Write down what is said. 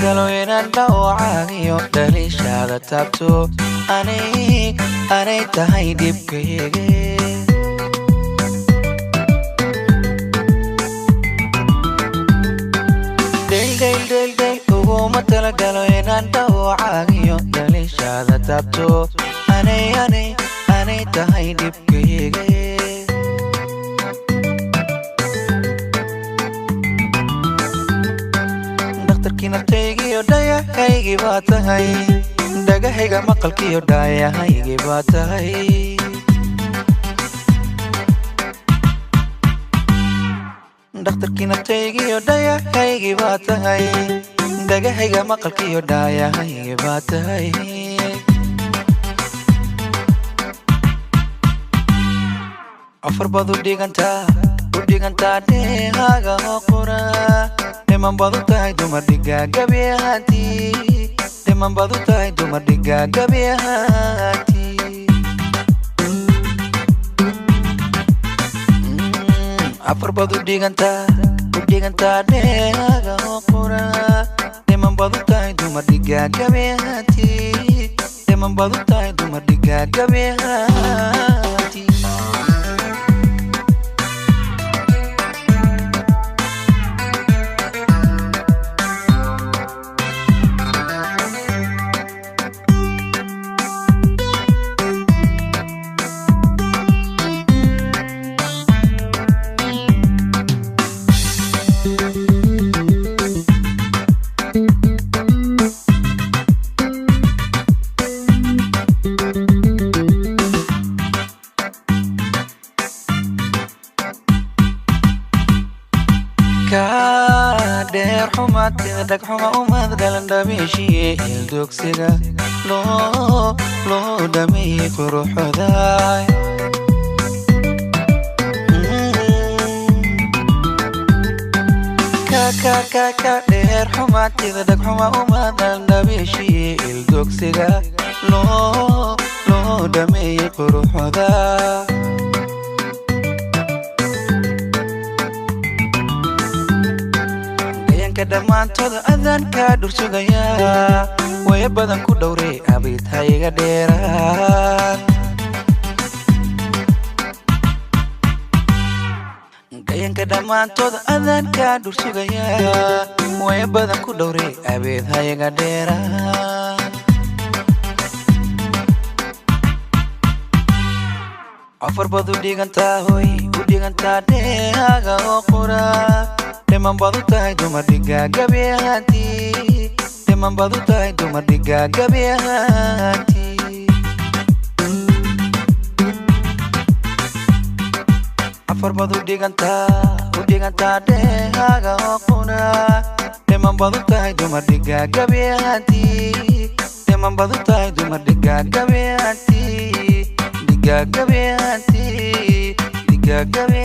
talagalo inaan dhawacaagiyo dhaliishaada taabto anay tahay dhibkayga del uguma talagalo inaan dhawacaagiyo dhaliishaada taabto anay tahay dhibkayga dhakhtarkiinartaygiyo dhayahaygi baa tahay dhagahayga maqalkiyo dhaayahaygi baa tahay dhakhtarkiinartaygiyo dhayahaygi baa tahay dhagahayga maqalkiyo dhaayahaygi baa tahay afar baad u dhigantaa dheehaaga oo qura dhiman baad u tahay dumar dhigaa gabi ahaantii dhiman baad u tahay dumar dhigaa gabi ahaantii afar baad u dhigantaa dheehaaga oo qura dhiman baad u tahay dumar dhigaa gabi ahaantii dhiman baad u tahay dumar dhigaa gabi ahaantii كادر حمات دك حما وماد دلن دميشي الدوكسيغا لو دمي كروح ذاي كادر حمات دك حما وماد دلن دميشي الدوكسيغا لو دمي كروح ذاي dhammaantooda adanka dhursugaya way badan ku dhowray abitayga dheeraan gayanka dhammaantooda adanka dhursugaya way badan ku dhowray abitayga dheeraan afar baad u dhigantaa dheehaaga oo qura dhiman baad u tahay dumar dhigaa gabi ahaantii dhiman baad u tahay dumar dhigaa gabi ahaantii afar baad u dhigantaa dheehaaga oo qura dhiman baad u tahay dumar dhigaa gabi ahaantii dhiman baad u tahay dumar dhigaa gabi ahaantii dhigaa gabi ahaantii dhigaa gabi